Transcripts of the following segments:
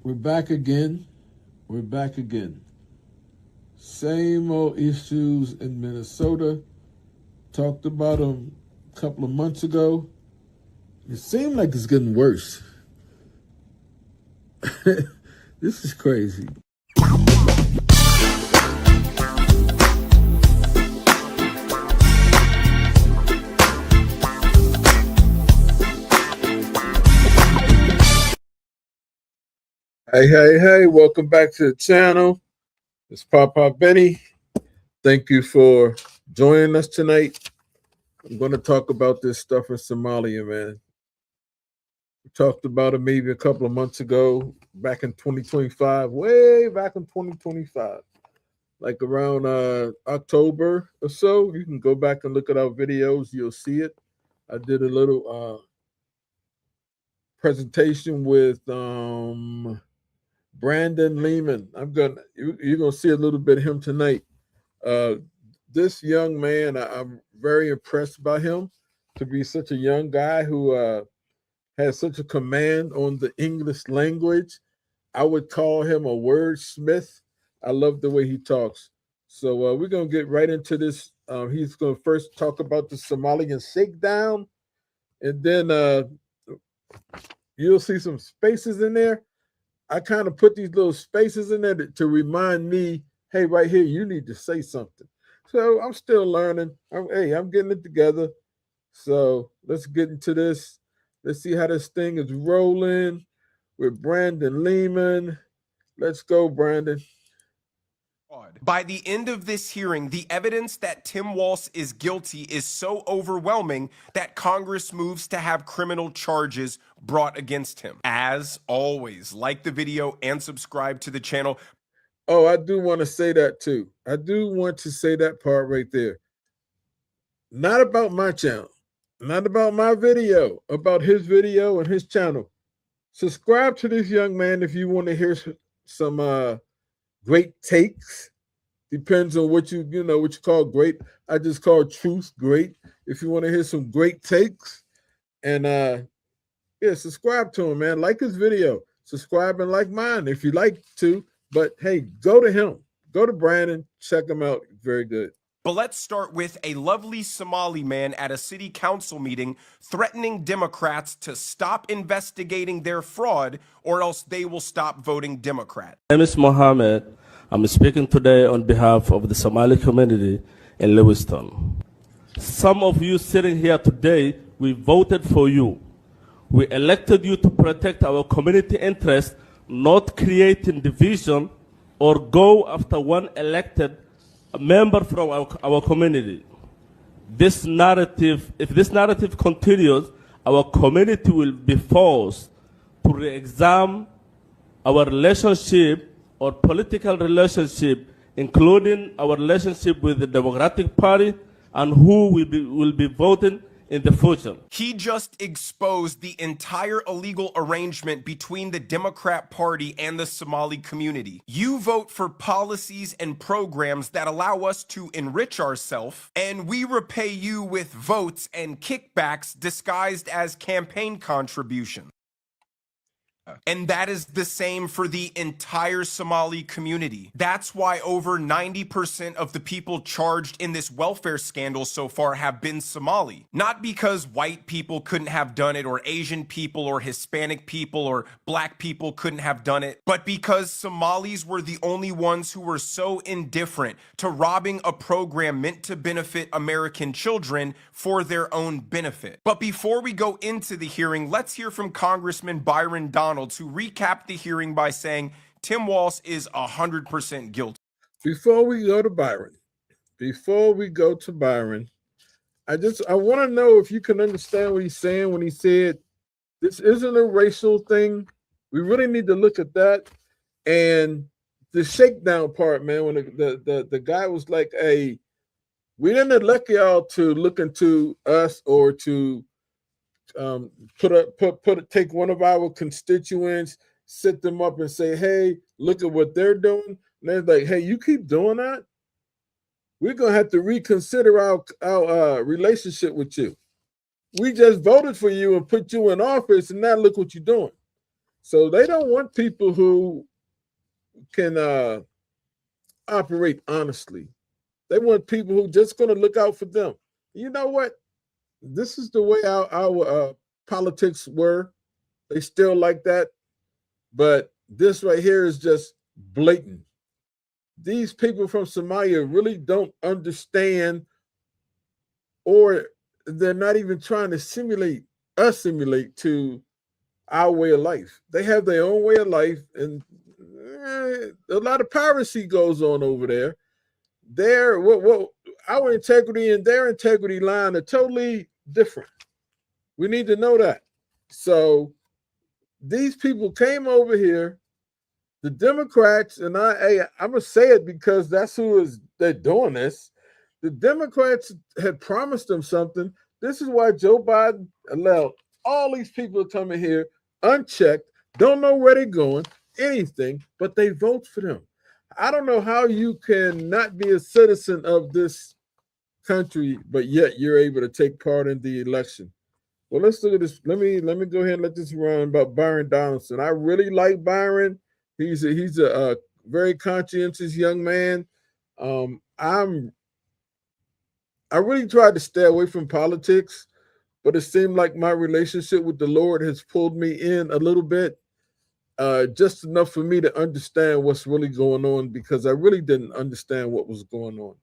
We're back again. We're back again. Same old issues in Minnesota. Talked about them a couple of months ago. It seems like it's getting worse. This is crazy. Hey, welcome back to the channel. It's Papa Benny. Thank you for joining us tonight. I'm going to talk about this stuff in Somalia, man. We talked about it maybe a couple of months ago, back in 2025, way back in 2025, like around October or so. You can go back and look at our videos. You'll see it. I did a little presentation with Brandon Lehman. You're gonna see a little bit of him tonight. This young man, I'm very impressed by him to be such a young guy who has such a command on the English language. I would call him a wordsmith. I love the way he talks. So we're gonna get right into this. He's gonna first talk about the Somalian shakedown, and then you'll see some spaces in there. I kind of put these little spaces in there to remind me, hey, right here, you need to say something. So I'm still learning. I'm getting it together. So let's get into this. Let's see how this thing is rolling with Brandon Lehman. Let's go, Brandon. By the end of this hearing, the evidence that Tim Walz is guilty is so overwhelming that Congress moves to have criminal charges brought against him. As always, like the video and subscribe to the channel. Oh, I do want to say that too. I do want to say that part right there. Not about my channel, not about my video, about his video and his channel. Subscribe to this young man if you want to hear some great takes. Depends on what you call great. I just call truth great. If you want to hear some great takes, and subscribe to him, man. Like his video, subscribe and like mine if you like to. But hey, go to him, go to Brandon, check him out. Very good. But let's start with a lovely Somali man at a city council meeting threatening Democrats to stop investigating their fraud or else they will stop voting Democrat. My name is Mohammed. I'm speaking today on behalf of the Somali community in Lewiston. Some of you sitting here today, we voted for you. We elected you to protect our community interests, not creating division or go after one elected member from our community. If this narrative continues, our community will be forced to re-examine our relationship or political relationship, including our relationship with the Democratic Party and who will be voting in the future. He just exposed the entire illegal arrangement between the Democrat Party and the Somali community. You vote for policies and programs that allow us to enrich ourselves, and we repay you with votes and kickbacks disguised as campaign contributions. And that is the same for the entire Somali community. That's why over 90% of the people charged in this welfare scandal so far have been Somali. Not because white people couldn't have done it, or Asian people, or Hispanic people, or black people couldn't have done it, but because Somalis were the only ones who were so indifferent to robbing a program meant to benefit American children for their own benefit. But before we go into the hearing, let's hear from Congressman Byron Donald to recap the hearing by saying Tim Walz is 100% guilty. Before we go to Byron, I want to know if you can understand what he's saying when he said this isn't a racial thing. We really need to look at that. And the shakedown part, man, when the guy was like, hey, we didn't elect y'all to look into us or to take one of our constituents, sit them up and say, hey, look at what they're doing. And they're like, hey, you keep doing that, we're gonna have to reconsider our relationship with you. We just voted for you and put you in office, and now look what you're doing. So they don't want people who can operate honestly. They want people who just going to look out for them. You know what? This is the way our politics were. They still like that. But this right here is just blatant. These people from Somalia really don't understand, or they're not even trying to assimilate to our way of life. They have their own way of life, and a lot of piracy goes on over there. What our integrity and their integrity line are totally different. We need to know that. So these people came over here, the Democrats, and I'm gonna say it because that's they're doing this. The Democrats had promised them something. This is why Joe Biden allowed all these people to come in here unchecked, don't know where they're going, anything, but they vote for them. I don't know how you can not be a citizen of this country, but yet you're able to take part in the election. Well, let's look at this. Let me go ahead and let this run about Byron Donaldson. I really like Byron. He's a very conscientious young man. I really tried to stay away from politics, but it seemed like my relationship with the Lord has pulled me in a little bit, just enough for me to understand what's really going on, because I really didn't understand what was going on.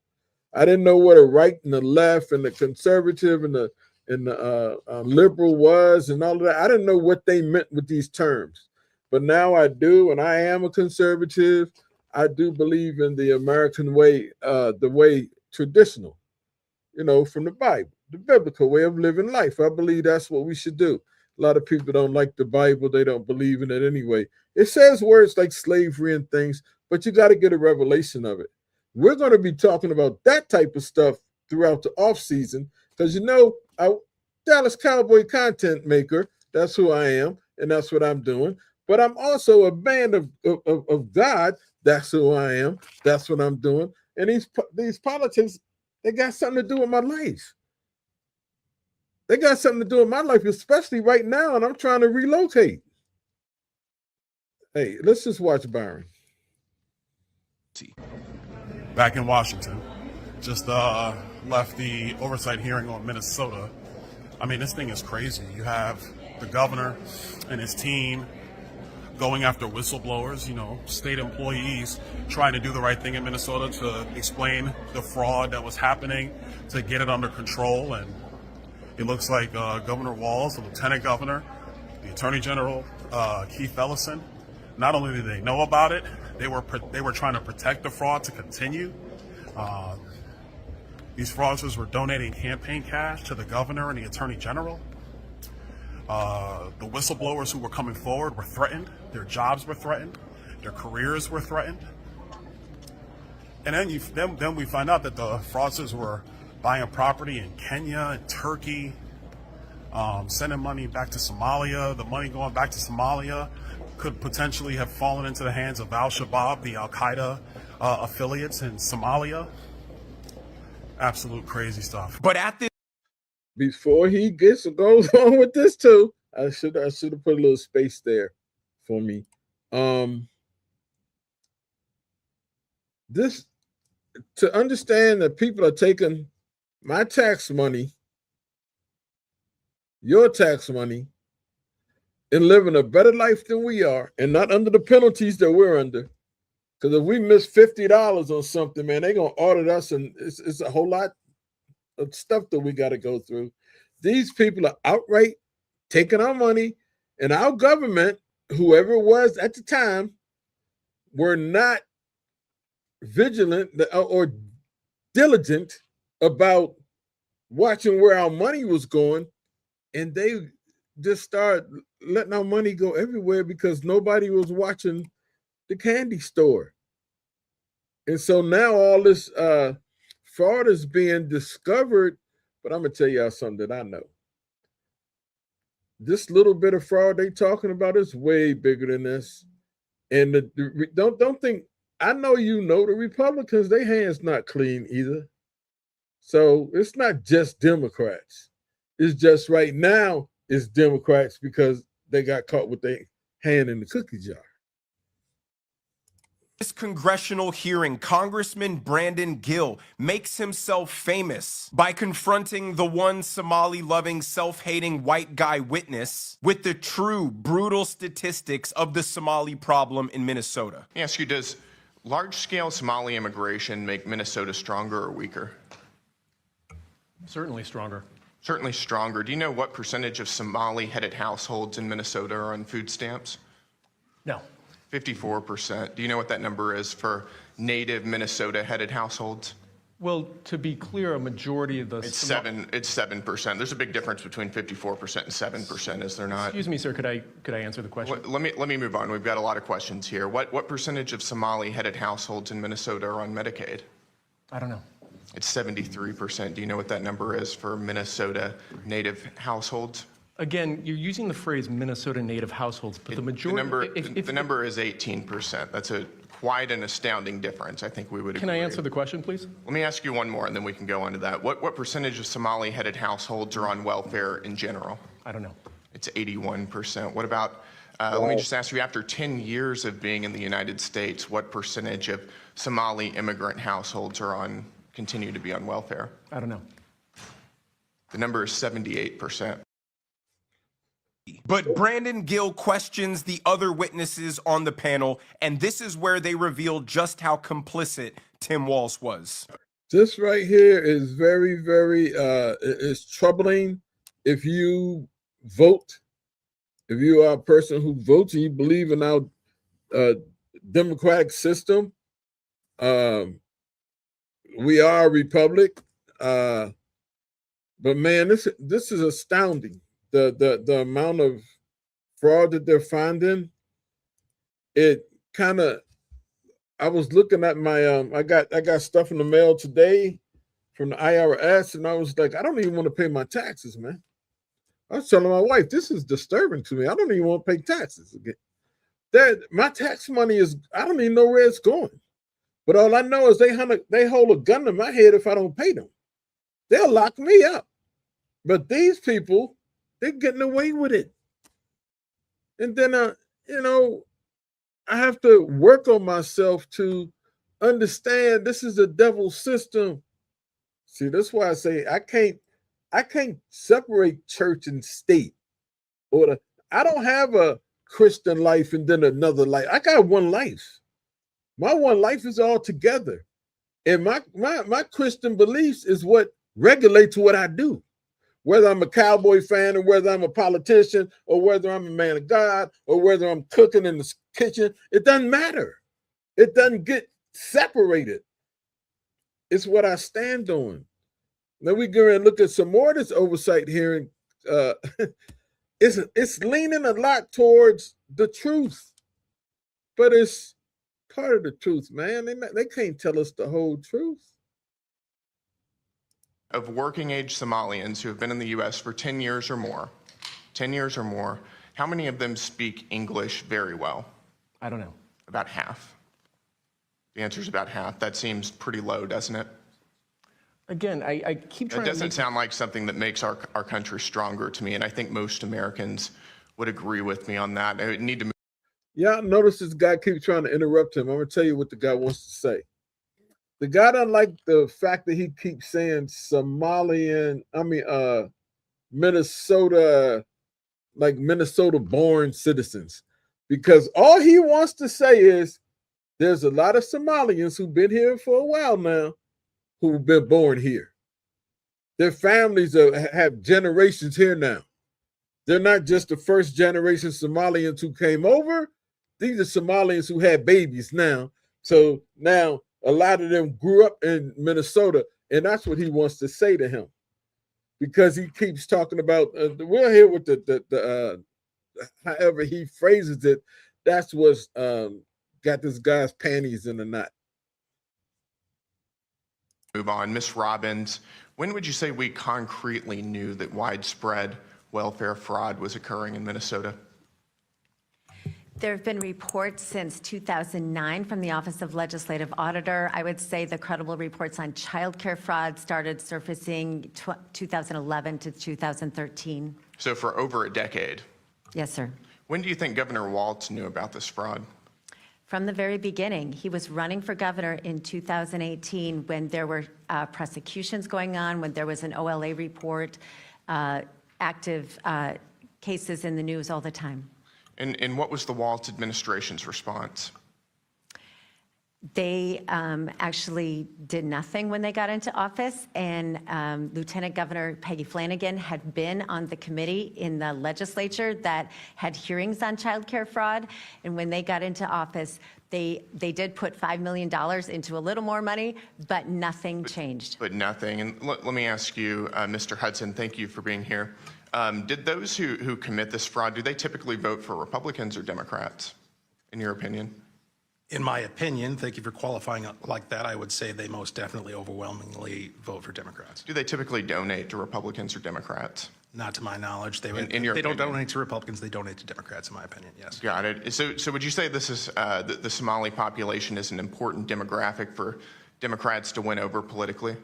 I didn't know what a right and the left and the conservative and the liberal was and all of that. I didn't know what they meant with these terms, but now I do, and I am a conservative. I do believe in the American way, the way traditional, from the Bible, the biblical way of living life. I believe that's what we should do. A lot of people don't like the Bible. They don't believe in it anyway. It says words like slavery and things, but you got to get a revelation of it. We're going to be talking about that type of stuff throughout the off season, because I Dallas Cowboy content maker. That's who I am, and that's what I'm doing. But I'm also a man of God. That's who I am. That's what I'm doing. And these politics, they got something to do with my life. They got something to do with my life, especially right now, and I'm trying to relocate. Hey, let's just watch Byron. Back in Washington. Just left the oversight hearing on Minnesota. I mean, this thing is crazy. You have the governor and his team going after whistleblowers, state employees trying to do the right thing in Minnesota to explain the fraud that was happening, to get it under control. And it looks like Governor Walz, the lieutenant governor, the attorney general, Keith Ellison, not only did they know about it, they were trying to protect the fraud to continue. These fraudsters were donating campaign cash to the governor and the attorney general. The whistleblowers who were coming forward were threatened. Their jobs were threatened. Their careers were threatened. And then we find out that the fraudsters were buying property in Kenya and Turkey, sending money back to Somalia. The money going back to Somalia could potentially have fallen into the hands of Al-Shabaab, the Al-Qaeda affiliates in Somalia. Absolute crazy stuff. But at this Before he goes on with this too, I should have put a little space there for me. This, to understand that people are taking my tax money, your tax money, and living a better life than we are, and not under the penalties that we're under. Because if we miss $50 on something, man, they're gonna audit us, and it's a whole lot of stuff that we got to go through. These people are outright taking our money, and our government, whoever it was at the time, were not vigilant or diligent about watching where our money was going, and they just started letting our money go everywhere because nobody was watching the candy store. And so now all this fraud is being discovered. But I'm gonna tell y'all something that I know. This little bit of fraud they talking about is way bigger than this. And don't think, I know the Republicans, their hands not clean either. So it's not just Democrats. It's just right now it's Democrats because they got caught with their hand in the cookie jar. This congressional hearing, Congressman Brandon Gill makes himself famous by confronting the one Somali-loving, self-hating white guy witness with the true, brutal statistics of the Somali problem in Minnesota. Let me ask you, does large-scale Somali immigration make Minnesota stronger or weaker? Certainly stronger. Certainly stronger. Do you know what percentage of Somali-headed households in Minnesota are on food stamps? No. 54%. Do you know what that number is for native Minnesota-headed households? Well, to be clear, a majority of the... It's 7%. There's a big difference between 54% and 7%, is there not? Excuse me, sir, could I answer the question? Let me move on. We've got a lot of questions here. What percentage of Somali-headed households in Minnesota are on Medicaid? I don't know. It's 73%. Do you know what that number is for Minnesota native households? Again, you're using the phrase Minnesota native households, but the majority... The number is 18%. That's quite an astounding difference. I think we would agree. Can I answer the question, please? Let me ask you one more, and then we can go on to that. What percentage of Somali-headed households are on welfare in general? I don't know. It's 81%. What about, let me just ask you, after 10 years of being in the United States, what percentage of Somali immigrant households continue to be on welfare? I don't know. The number is 78%. But Brandon Gill questions the other witnesses on the panel, and this is where they reveal just how complicit Tim Walz was. This right here is very, very, it's troubling. If you vote, if you are a person who votes and you believe in our democratic system, we are a republic. But man, this is astounding. The amount of fraud that they're finding, it kind of, I was looking at my, I got stuff in the mail today from the IRS, and I was like, I don't even want to pay my taxes, man. I was telling my wife, this is disturbing to me. I don't even want to pay taxes again. My tax money is, I don't even know where it's going. But all I know is they hold a gun to my head if I don't pay them. They'll lock me up. But these people, they're getting away with it. And then, you know, I have to work on myself to understand this is a devil's system. See, that's why I say I can't separate church and state. I don't have a Christian life and then another life. I got one life. My one life is all together. And my Christian beliefs is what regulates what I do. Whether I'm a Cowboy fan or whether I'm a politician or whether I'm a man of God or whether I'm cooking in the kitchen, it doesn't matter. It doesn't get separated. It's what I stand on. Now we go and look at some more of this oversight hearing. It's leaning a lot towards the truth, but it's part of the truth, man. They can't tell us the whole truth. Of working age Somalians who have been in the U.S. for 10 years or more, how many of them speak English very well? I don't know. About half. The answer is about half. That seems pretty low, doesn't it? Again, I keep trying to... It doesn't sound like something that makes our country stronger to me, and I think most Americans would agree with me on that. I need to... Yeah, notice this guy keeps trying to interrupt him. I'm going to tell you what the guy wants to say. The guy doesn't like the fact that he keeps saying Minnesota, like Minnesota-born citizens. Because all he wants to say is there's a lot of Somalians who've been here for a while now who've been born here. Their families have generations here now. They're not just the first generation Somalians who came over. These are Somalians who had babies now. So now a lot of them grew up in Minnesota, and that's what he wants to say to him, because he keeps talking about. We'll hear what however he phrases it. That's what's got this guy's panties in a knot. Move on, Ms. Robbins. When would you say we concretely knew that widespread welfare fraud was occurring in Minnesota? There have been reports since 2009 from the Office of Legislative Auditor. I would say the credible reports on childcare fraud started surfacing 2011 to 2013. So for over a decade. Yes, sir. When do you think Governor Walz knew about this fraud? From the very beginning. He was running for governor in 2018 when there were prosecutions going on, when there was an OLA report, active cases in the news all the time. And what was the Walz administration's response? They actually did nothing when they got into office, and Lieutenant Governor Peggy Flanagan had been on the committee in the legislature that had hearings on child care fraud, and when they got into office, they did put $5 million into a little more money, but nothing changed. But nothing. And let me ask you, Mr. Hudson, thank you for being here. Did those who commit this fraud, do they typically vote for Republicans or Democrats, in your opinion? In my opinion, thank you for qualifying it like that, I would say they most definitely overwhelmingly vote for Democrats. Do they typically donate to Republicans or Democrats? Not to my knowledge. They opinion? don't donate to Republicans, they donate to Democrats, in my opinion, yes. Got it. So would you say this is the Somali population is an important demographic for Democrats to win over politically?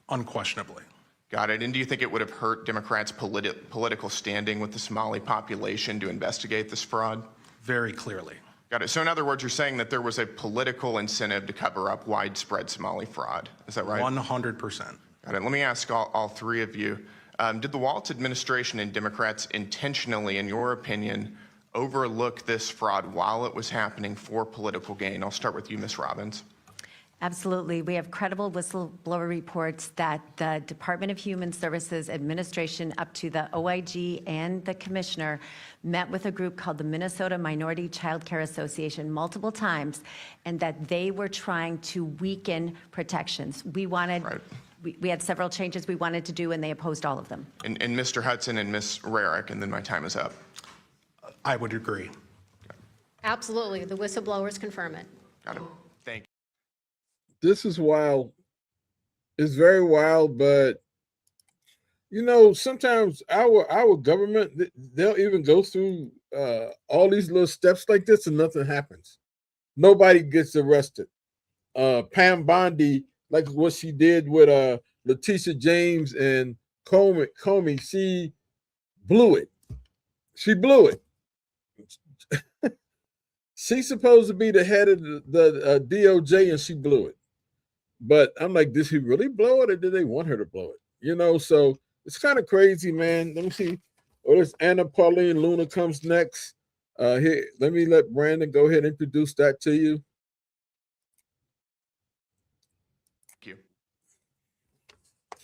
Unquestionably. Got it. And do you think it would have hurt Democrats' political standing with the Somali population to investigate this fraud? Very clearly. Got it. So in other words, you're saying that there was a political incentive to cover up widespread Somali fraud. Is that right? 100%. Got it. Let me ask all three of you. Did the Walz administration and Democrats intentionally, in your opinion, overlook this fraud while it was happening for political gain? I'll start with you, Ms. Robbins. Absolutely. We have credible whistleblower reports that the Department of Human Services administration up to the OIG and the commissioner met with a group called the Minnesota Minority Child Care Association multiple times, and that they were trying to weaken protections. We wanted, Right. we had several changes we wanted to do, and they opposed all of them. And Mr. Hudson and Ms. Rarick, and then my time is up. I would agree. Absolutely. The whistleblowers confirm it. Got it. Thank you. This is wild. It's very wild, but you know, sometimes our government, they'll even go through all these little steps like this and nothing happens. Nobody gets arrested. Pam Bondi, like what she did with Letitia James and Comey, she blew it. She blew it. She's supposed to be the head of the DOJ, and she blew it. But I'm like, did she really blow it, or did they want her to blow it? You know, so it's kind of crazy, man. Let me see. Oh, this Anna Pauline Luna comes next. Here, let me let Brandon go ahead and introduce that to you. Thank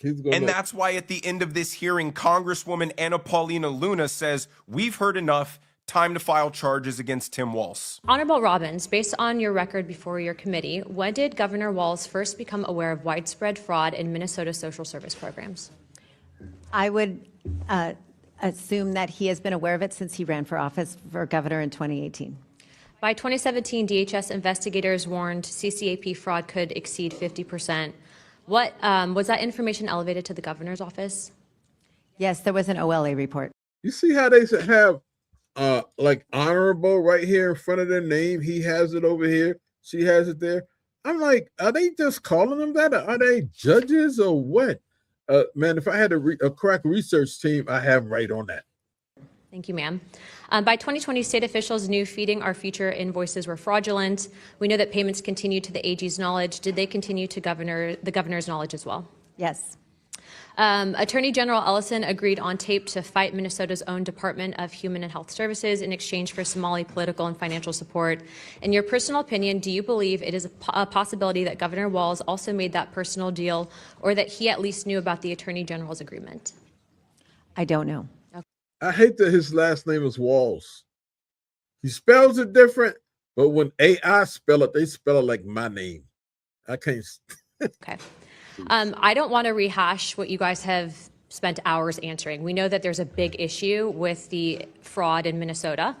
you. And that's why at the end of this hearing, Congresswoman Anna Paulina Luna says, we've heard enough. Time to file charges against Tim Walz. Honorable Robbins, based on your record before your committee, when did Governor Walz first become aware of widespread fraud in Minnesota social service programs? I would assume that he has been aware of it since he ran for office for governor in 2018. By 2017, DHS investigators warned CCAP fraud could exceed 50%. What was that information elevated to the governor's office? Yes, there was an OLA report. You see how they have like honorable right here in front of their name? He has it over here. She has it there. I'm like, are they just calling them that? Are they judges or what? Man, if I had a crack research team, I have right on that. Thank you, ma'am. By 2020, state officials knew Feeding Our Future invoices were fraudulent. We know that payments continued to the AG's knowledge. Did they continue to the governor's knowledge as well? Yes. Attorney General Ellison agreed on tape to fight Minnesota's own Department of Human and Health Services in exchange for Somali political and financial support. In your personal opinion, do you believe it is a possibility that Governor Walz also made that personal deal, or that he at least knew about the Attorney General's agreement? I don't know. I hate that his last name is Walz. He spells it different, but when AI spell it, they spell it like my name. I can't. Okay. I don't want to rehash what you guys have spent hours answering. We know that there's a big issue with the fraud in Minnesota.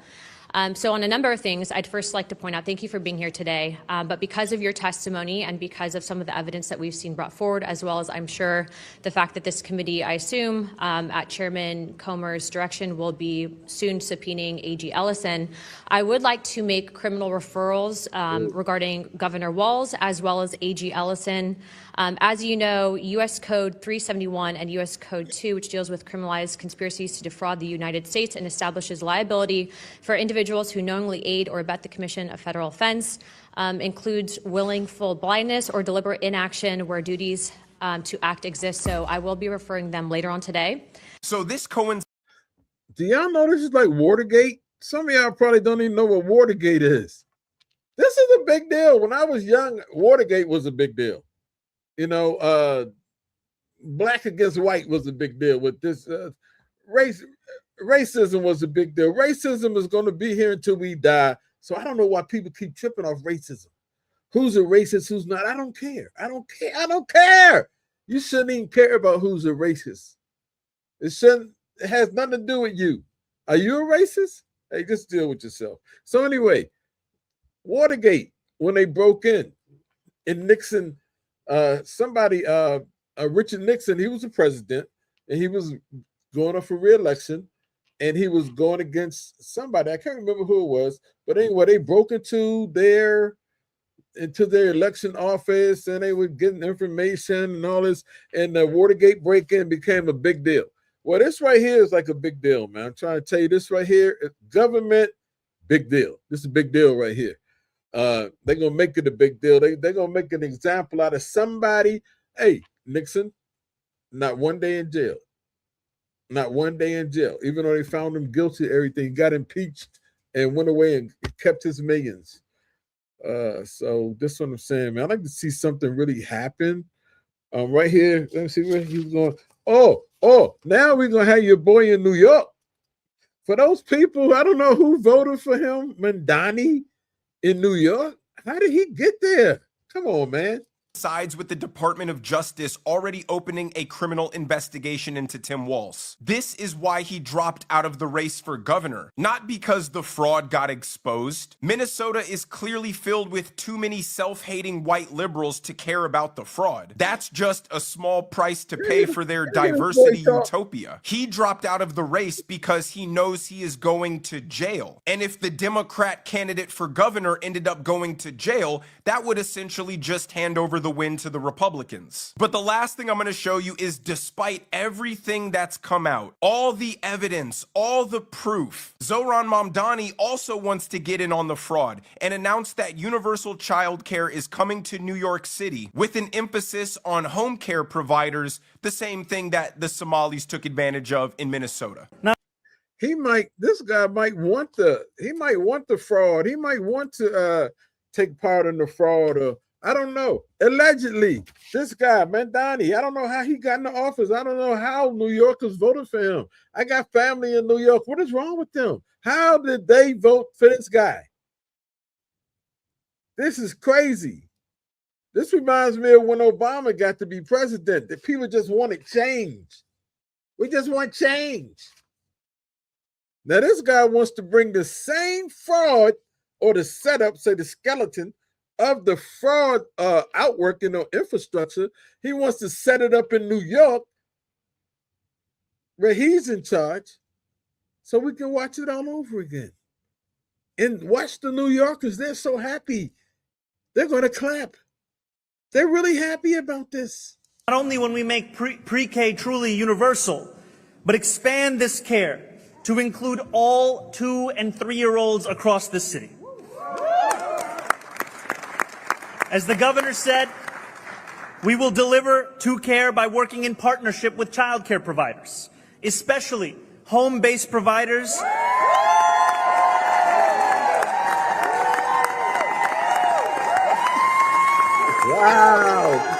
So on a number of things, I'd first like to point out, thank you for being here today, but because of your testimony and because of some of the evidence that we've seen brought forward, as well as I'm sure the fact that this committee, I assume, at Chairman Comer's direction, will be soon subpoenaing AG Ellison, I would like to make criminal referrals regarding Governor Walz as well as AG Ellison. As you know, U.S. Code 371 and U.S. Code 2, which deals with criminalized conspiracies to defraud the United States and establishes liability for individuals who knowingly aid or abet the commission of federal offense, includes willful blindness or deliberate inaction where duties to act exist. So I will be referring them later on today. So this coincides. Do y'all know this is like Watergate? Some of y'all probably don't even know what Watergate is. This is a big deal. When I was young, Watergate was a big deal. You know, black against white was a big deal with this. Racism was a big deal. Racism is going to be here until we die. So I don't know why people keep tripping off racism. Who's a racist, who's not? I don't care. I don't care. I don't care. You shouldn't even care about who's a racist. It has nothing to do with you. Are you a racist? Hey, just deal with yourself. So anyway, Watergate, when they broke in Nixon, Richard Nixon, he was the president, and he was going up for re-election, and he was going against somebody. I can't remember who it was, but anyway, they broke into their election office, and they were getting information and all this, and the Watergate break-in became a big deal. Well, this right here is like a big deal, man. I'm trying to tell you this right here, government, big deal. This is a big deal right here. They're going to make it a big deal. They're going to make an example out of somebody. Hey, Nixon, not one day in jail. Not one day in jail. Even though they found him guilty of everything, he got impeached and went away and kept his millions. So this is what I'm saying, man. I'd like to see something really happen. Right here, let me see where he's going. Oh, now we're going to have your boy in New York. For those people, I don't know who voted for him, Mandani in New York. How did he get there? Come on, man. Sides with the Department of Justice already opening a criminal investigation into Tim Walz. This is why he dropped out of the race for governor, not because the fraud got exposed. Minnesota is clearly filled with too many self-hating white liberals to care about the fraud. That's just a small price to pay for their diversity utopia. He dropped out of the race because he knows he is going to jail. And if the Democrat candidate for governor ended up going to jail, that would essentially just hand over the win to the Republicans. But the last thing I'm going to show you is, despite everything that's come out, all the evidence, all the proof, Zohran Mamdani also wants to get in on the fraud and announced that universal child care is coming to New York City with an emphasis on home care providers, the same thing that the Somalis took advantage of in Minnesota. This guy might want the fraud. He might want to take part in the fraud, or I don't know. Allegedly, this guy, Mandani, I don't know how he got in the office. I don't know how New Yorkers voted for him. I got family in New York. What is wrong with them? How did they vote for this guy? This is crazy. This reminds me of when Obama got to be president, that people just wanted change. We just want change. Now, this guy wants to bring the same fraud or the setup, say the skeleton, of the fraud outworking or infrastructure. He wants to set it up in New York where he's in charge so we can watch it all over again. And watch the New Yorkers. They're so happy. They're going to clap. They're really happy about this. Not only when we make pre-K truly universal, but expand this care to include all 2- and 3-year-olds across the city. As the governor said, we will deliver to care by working in partnership with child care providers, especially home-based providers. Wow.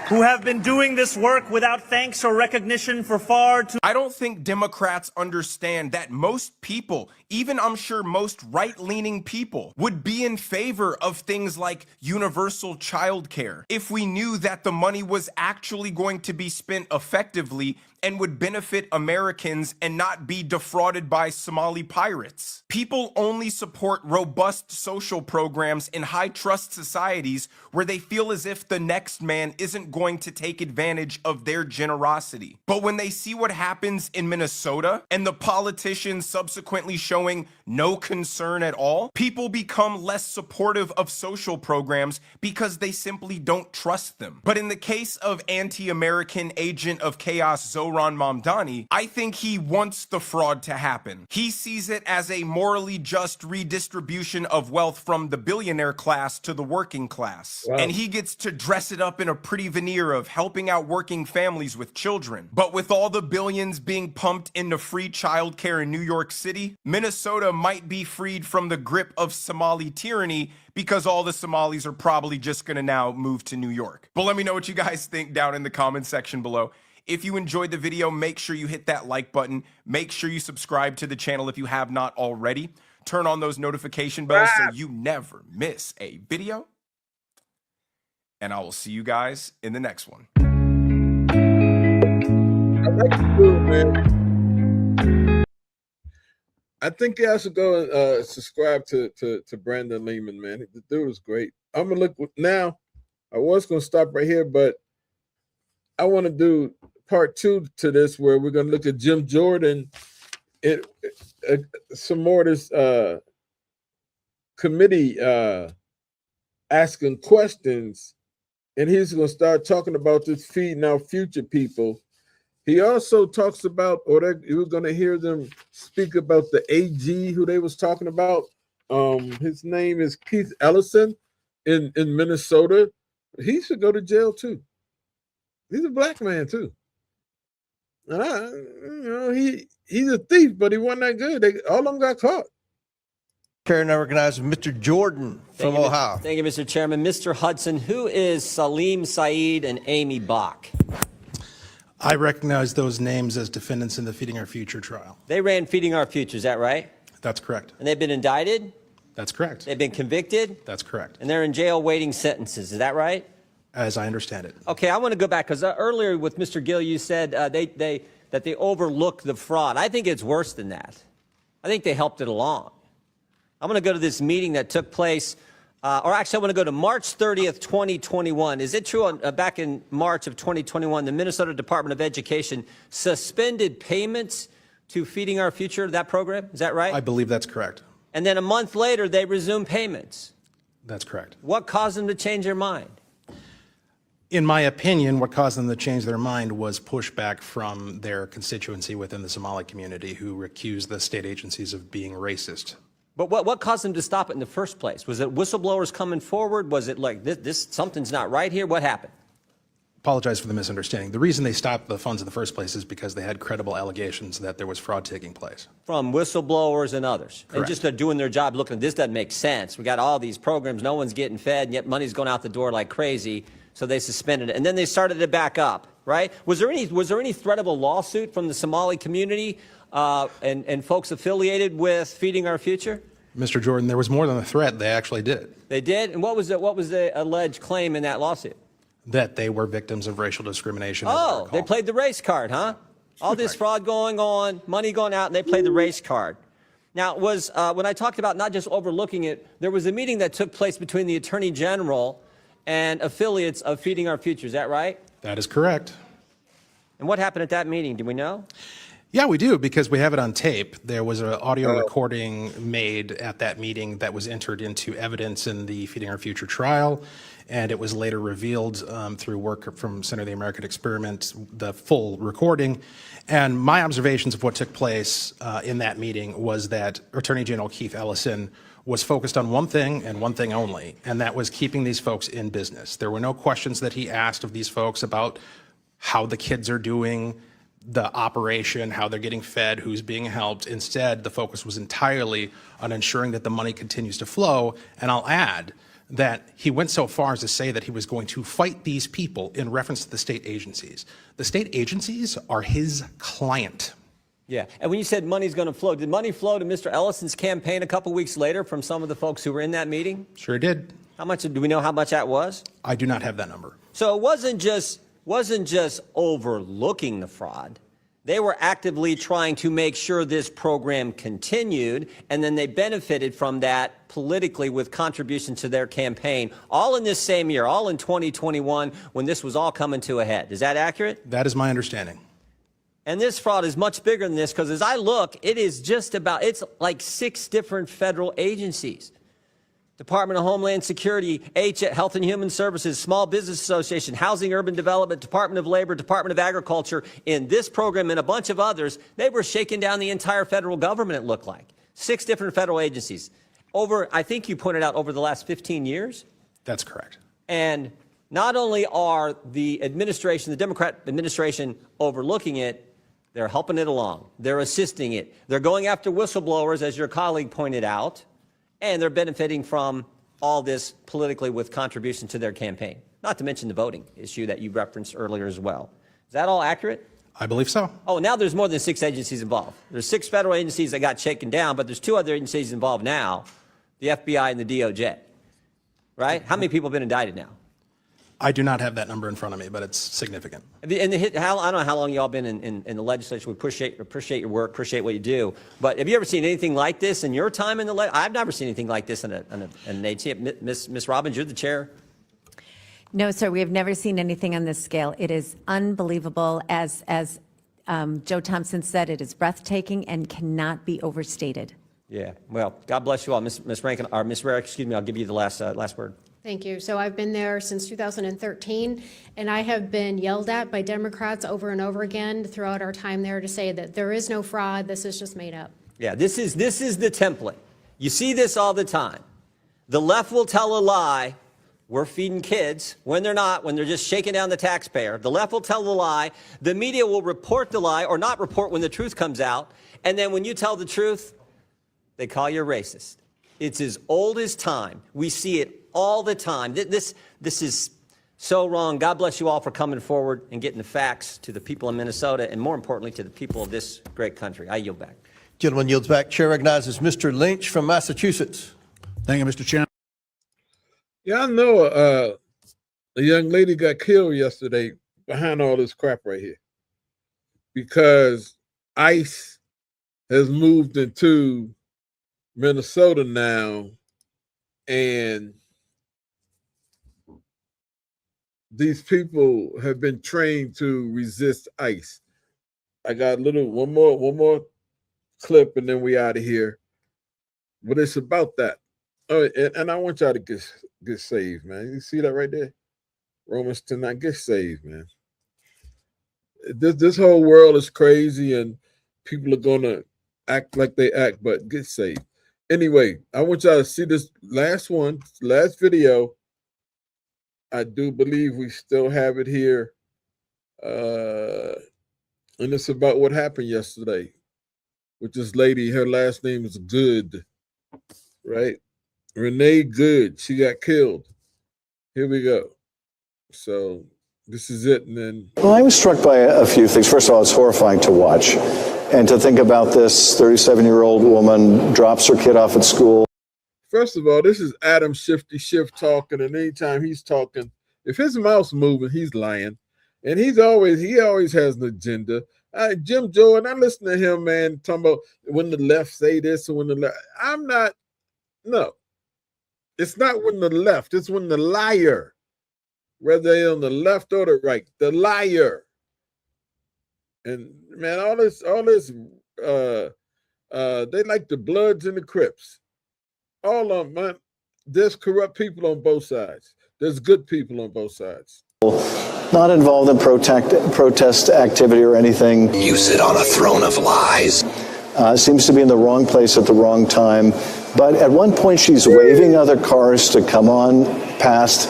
Who have been doing this work without thanks or recognition for far too. I don't think Democrats understand that most people, even I'm sure most right-leaning people, would be in favor of things like universal child care if we knew that the money was actually going to be spent effectively and would benefit Americans and not be defrauded by Somali pirates. People only support robust social programs in high-trust societies where they feel as if the next man isn't going to take advantage of their generosity. But when they see what happens in Minnesota and the politicians subsequently showing no concern at all, people become less supportive of social programs because they simply don't trust them. But in the case of anti-American agent of chaos Zohran Mamdani, I think he wants the fraud to happen. He sees it as a morally just redistribution of wealth from the billionaire class to the working class. Wow. And he gets to dress it up in a pretty veneer of helping out working families with children. But with all the billions being pumped into free childcare in New York City, Minnesota might be freed from the grip of Somali tyranny because all the Somalis are probably just gonna now move to New York. But let me know what you guys think down in the comments section below. If you enjoyed the video, make sure you hit that like button. Make sure you subscribe to the channel if you have not already. Turn on those notification bells so you never miss a video. And I will see you guys in the next one. I like the dude, man. I think y'all should go and subscribe to Brandon Lehman, man. The dude is great. I'm gonna look now. I was gonna stop right here, but I want to do part 2 to this, where we're gonna look at Jim Jordan. Some more of this committee asking questions, and he's gonna start talking about this feeding our future people. He also talks about, you're going to hear them speak about the AG who they was talking about. His name is Keith Ellison in Minnesota. He should go to jail too. He's a black man too. And he's a thief, but he wasn't that good. All of them got caught. Chair, now recognize Mr. Jordan from Ohio. Thank you, Mr. Chairman. Mr. Hudson, who is Salim Saeed and Amy Bach? I recognize those names as defendants in the Feeding Our Future trial. They ran Feeding Our Future, is that right? That's correct. And they've been indicted? That's correct. They've been convicted? That's correct. And they're in jail waiting sentences, is that right? As I understand it. Okay, I want to go back, because earlier with Mr. Gill, you said that they overlooked the fraud. I think it's worse than that. I think they helped it along. I'm going to go to this meeting that took place, or actually I want to go to March 30th, 2021. Is it true back in March of 2021, the Minnesota Department of Education suspended payments to Feeding Our Future, that program? Is that right? I believe that's correct. And then a month later, they resumed payments. That's correct. What caused them to change their mind? In my opinion, what caused them to change their mind was pushback from their constituency within the Somali community, who accused the state agencies of being racist. But what caused them to stop it in the first place? Was it whistleblowers coming forward? Was it like this something's not right here? What happened? Apologize for the misunderstanding. The reason they stopped the funds in the first place is because they had credible allegations that there was fraud taking place. From whistleblowers and others. Correct. And just they're doing their job, looking, this doesn't make sense. We got all these programs, no one's getting fed, and yet money's going out the door like crazy. So they suspended it, and then they started it back up, right? Was there any threat of a lawsuit from the Somali community and folks affiliated with Feeding Our Future? Mr. Jordan, there was more than a threat. They actually did. They did? And what was the alleged claim in that lawsuit? That they were victims of racial discrimination. Oh, they played the race card, huh? All this fraud going on, money going out, and they played the race card. Now, when I talked about not just overlooking it, there was a meeting that took place between the Attorney General and affiliates of Feeding Our Future. Is that right? That is correct. And what happened at that meeting? Do we know? Yeah, we do, because we have it on tape. There was an audio recording made at that meeting that was entered into evidence in the Feeding Our Future trial, and it was later revealed through work from Center of the American Experiment, the full recording. And my observations of what took place in that meeting was that Attorney General Keith Ellison was focused on one thing and one thing only, and that was keeping these folks in business. There were no questions that he asked of these folks about how the kids are doing, the operation, how they're getting fed, who's being helped. Instead, the focus was entirely on ensuring that the money continues to flow. And I'll add that he went so far as to say that he was going to fight these people in reference to the state agencies. The state agencies are his client. Yeah, and when you said money's going to flow, did money flow to Mr. Ellison's campaign a couple weeks later from some of the folks who were in that meeting? Sure did. How much, do we know how much that was? I do not have that number. So it wasn't just overlooking the fraud. They were actively trying to make sure this program continued, and then they benefited from that politically with contributions to their campaign, all in this same year, all in 2021, when this was all coming to a head. Is that accurate? That is my understanding. And this fraud is much bigger than this, because as I look, it is just about, it's like 6 different federal agencies. Department of Homeland Security, Health and Human Services, Small Business Association, Housing, Urban Development, Department of Labor, Department of Agriculture, in this program and a bunch of others. They were shaking down the entire federal government, it looked like. 6 different federal agencies. Over, I think you pointed out, over the last 15 years? That's correct. And not only are the administration, the Democrat administration, overlooking it, they're helping it along. They're assisting it. They're going after whistleblowers, as your colleague pointed out. And they're benefiting from all this politically with contribution to their campaign, not to mention the voting issue that you referenced earlier as well. Is that all accurate? I believe so. Oh, now there's more than 6 agencies involved. There's 6 federal agencies that got shaken down, but there's 2 other agencies involved now, the FBI and the DOJ, right? How many people have been indicted now? I do not have that number in front of me, but it's significant. And I don't know how long y'all been in the legislature. We appreciate your work, appreciate what you do. But have you ever seen anything like this in your time in the legislature? I've never seen anything like this in an agency. Ms. Robbins, you're the chair. No, sir, we have never seen anything on this scale. It is unbelievable. As Joe Thompson said, it is breathtaking and cannot be overstated. Yeah, well, God bless you all. Ms. Rankin, or Ms. Rarick, excuse me, I'll give you the last word. Thank you. So I've been there since 2013, and I have been yelled at by Democrats over and over again throughout our time there to say that there is no fraud. This is just made up. Yeah, this is the template. You see this all the time. The left will tell a lie. We're feeding kids when they're not, when they're just shaking down the taxpayer. The left will tell a lie. The media will report the lie or not report when the truth comes out. And then when you tell the truth, they call you a racist. It's as old as time. We see it all the time. This is so wrong. God bless you all for coming forward and getting the facts to the people in Minnesota, and more importantly, to the people of this great country. I yield back. Gentleman yields back. Chair recognizes Mr. Lynch from Massachusetts. Thank you, Mr. Chairman. Yeah, I know a young lady got killed yesterday behind all this crap right here because ICE has moved into Minnesota now, and these people have been trained to resist ICE. I got one more clip, and then we out of here. But it's about that. Oh, and I want y'all to get saved, man. You see that right there? Romans 10:9. Get saved, man. This whole world is crazy, and people are gonna act like they act, but get saved. Anyway, I want y'all to see this last video. I do believe we still have it here. And it's about what happened yesterday with this lady. Her last name is Good, right? Renee Good. She got killed. Here we go. So this is it. And then. Well, I was struck by a few things. First of all, it's horrifying to watch. And to think about this 37-year-old woman drops her kid off at school. First of all, this is Adam Shifty Schiff talking, and anytime he's talking, if his mouth's moving, he's lying. And he always has an agenda. Jim Jordan, I listen to him, man, talking about when the left say this and when the left. No. It's not when the left, it's when the liar, whether they're on the left or the right, the liar. And man, all this, they like the Bloods and the Crips. All of them, man. There's corrupt people on both sides. There's good people on both sides. Not involved in protest activity or anything. You sit on a throne of lies. Seems to be in the wrong place at the wrong time. But at one point, she's waving other cars to come on past,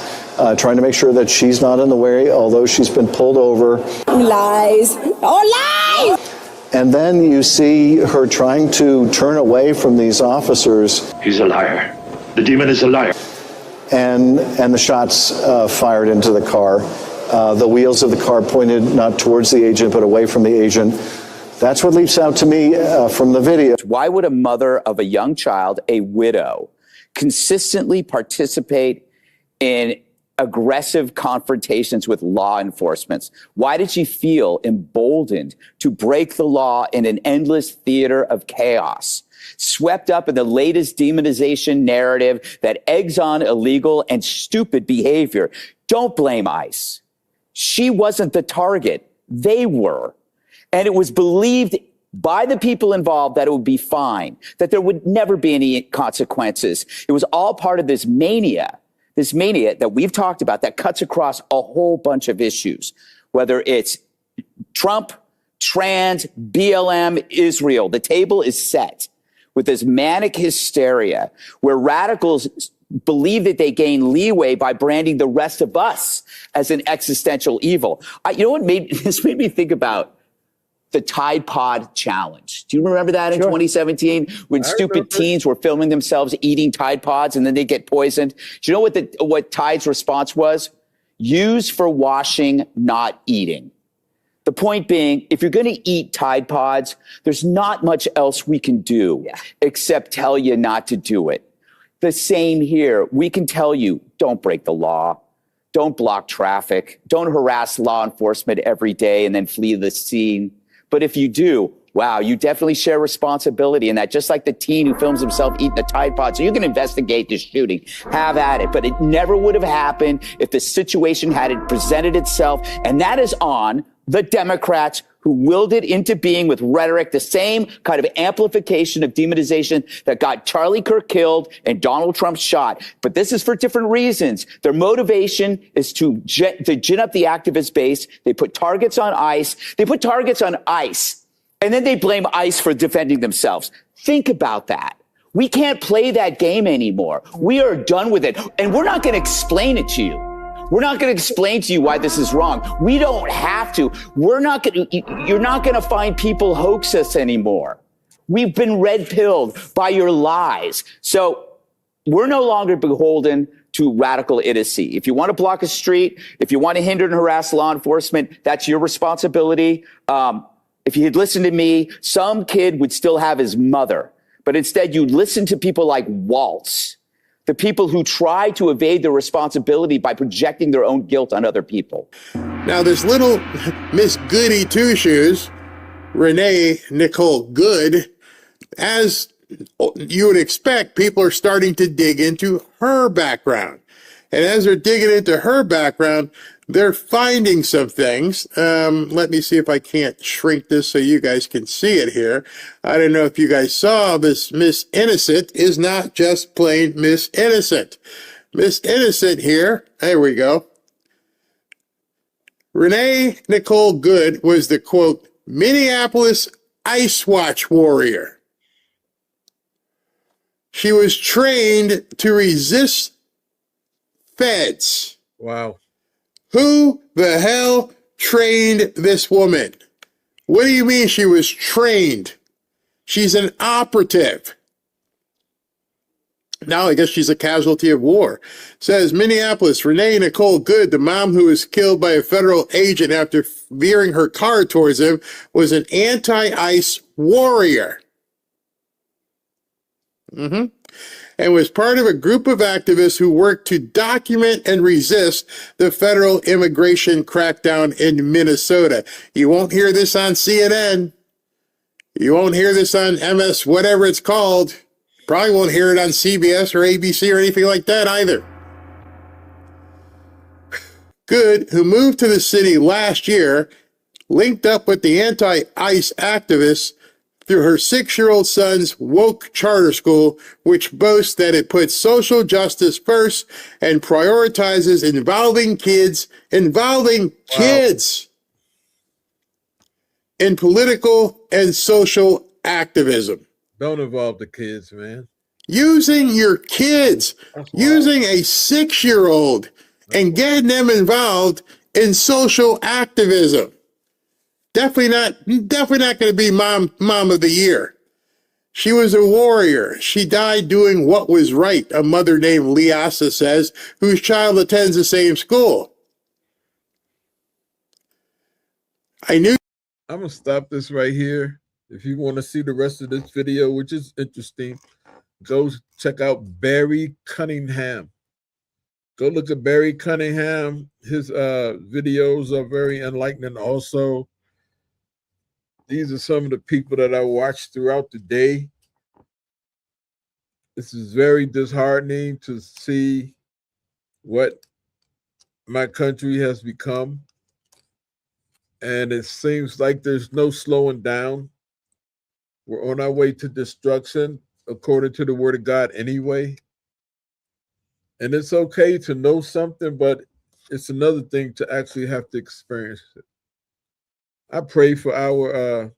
trying to make sure that she's not in the way, although she's been pulled over. Lies. Oh, lies! And then you see her trying to turn away from these officers. He's a liar. The demon is a liar. And the shots fired into the car. The wheels of the car pointed not towards the agent, but away from the agent. That's what leaps out to me from the video. Why would a mother of a young child, a widow, consistently participate in aggressive confrontations with law enforcement? Why did she feel emboldened to break the law in an endless theater of chaos? Swept up in the latest demonization narrative that eggs on illegal and stupid behavior. Don't blame ICE. She wasn't the target. They were. And it was believed by the people involved that it would be fine, that there would never be any consequences. It was all part of this mania that we've talked about that cuts across a whole bunch of issues, whether it's Trump, trans, BLM, Israel. The table is set with this manic hysteria where radicals believe that they gain leeway by branding the rest of us as an existential evil. You know what this made me think about? The Tide Pod Challenge. Do you remember that in 2017 when stupid teens were filming themselves eating Tide Pods and then they get poisoned? Do you know what Tide's response was? Use for washing, not eating. The point being, if you're going to eat Tide Pods, there's not much else we can do except tell you not to do it. The same here. We can tell you, don't break the law. Don't block traffic. Don't harass law enforcement every day and then flee the scene. But if you do, wow, you definitely share responsibility in that, just like the teen who films himself eating a Tide Pod. So you can investigate this shooting, have at it. But it never would have happened if the situation hadn't presented itself. And that is on the Democrats who willed it into being with rhetoric, the same kind of amplification of demonization that got Charlie Kirk killed and Donald Trump shot. But this is for different reasons. Their motivation is to gin up the activist base. They put targets on ICE. And then they blame ICE for defending themselves. Think about that. We can't play that game anymore. We are done with it. And we're not going to explain it to you. We're not going to explain to you why this is wrong. We don't have to. You're not going to find people hoax us anymore. We've been red-pilled by your lies. So we're no longer beholden to radical idiocy. If you want to block a street, if you want to hinder and harass law enforcement, that's your responsibility. If you had listened to me, some kid would still have his mother. But instead, you listen to people like Waltz, the people who try to evade their responsibility by projecting their own guilt on other people. Now, this little Miss Goody Two-Shoes, Renee Nicole Good, as you would expect, people are starting to dig into her background. And as they're digging into her background, they're finding some things. Let me see if I can't shrink this so you guys can see it here. I don't know if you guys saw this. Miss Innocent is not just plain Miss Innocent. Miss Innocent here, there we go. Renee Nicole Good was the, quote, Minneapolis Ice Watch warrior. She was trained to resist feds. Wow. Who the hell trained this woman? What do you mean she was trained? She's an operative. Now I guess she's a casualty of war. Says Minneapolis, Renee Nicole Good, the mom who was killed by a federal agent after veering her car towards him, was an anti-ICE warrior. And was part of a group of activists who worked to document and resist the federal immigration crackdown in Minnesota. You won't hear this on CNN. You won't hear this on MS, whatever it's called. Probably won't hear it on CBS or ABC or anything like that either. Good, who moved to the city last year, linked up with the anti-ICE activists through her 6-year-old son's woke charter school, which boasts that it puts social justice first and prioritizes involving kids in political and social activism. Don't involve the kids, man. Using your kids, using a 6-year-old and getting them involved in social activism. Definitely not going to be mom of the year. She was a warrior. She died doing what was right, a mother named Liasa says, whose child attends the same school. I'm going to stop this right here. If you want to see the rest of this video, which is interesting, go check out Barry Cunningham. Go look at Barry Cunningham. His videos are very enlightening also. These are some of the people that I watch throughout the day. This is very disheartening to see what my country has become. And it seems like there's no slowing down. We're on our way to destruction, according to the word of God anyway. And it's okay to know something, but it's another thing to actually have to experience it. I pray for our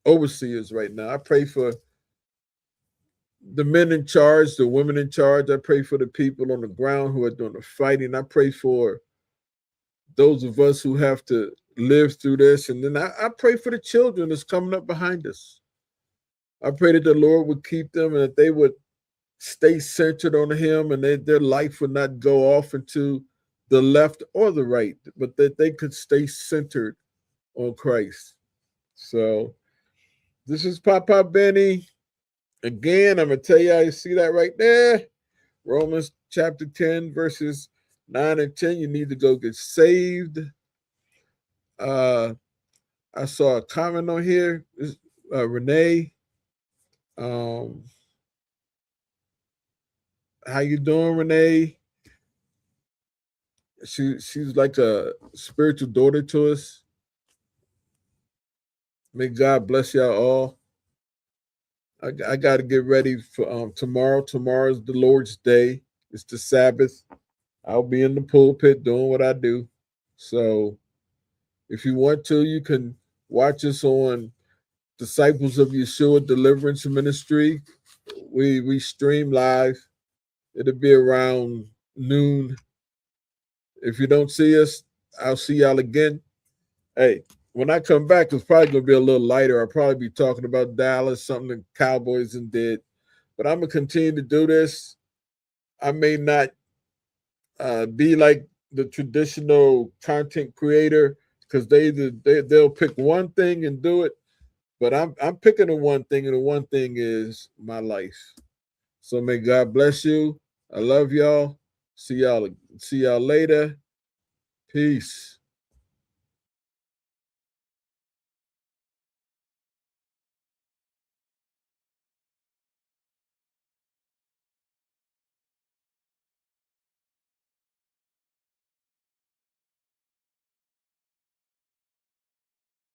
overseers right now. I pray for the men in charge, the women in charge. I pray for the people on the ground who are doing the fighting. I pray for those of us who have to live through this. And then I pray for the children that's coming up behind us. I pray that the Lord would keep them and that they would stay centered on him and their life would not go off into the left or the right, but that they could stay centered on Christ. So this is Papa Benny. Again, I'm going to tell you, you see that right there? Romans chapter 10, verses 9 and 10. You need to go get saved. I saw a comment on here. Renee. How you doing, Renee? She's like a spiritual daughter to us. May God bless y'all all. I got to get ready for tomorrow. Tomorrow's the Lord's Day. It's the Sabbath. I'll be in the pulpit doing what I do. So if you want to, you can watch us on Disciples of Yeshua Deliverance Ministry. We stream live. It'll be around noon. If you don't see us, I'll see y'all again. Hey, when I come back, it's probably going to be a little lighter. I'll probably be talking about Dallas, something the Cowboys did. But I'm going to continue to do this. I may not be like the traditional content creator because they'll pick one thing and do it. But I'm picking the one thing, and the one thing is my life. So may God bless you. I love y'all. See y'all later. Peace.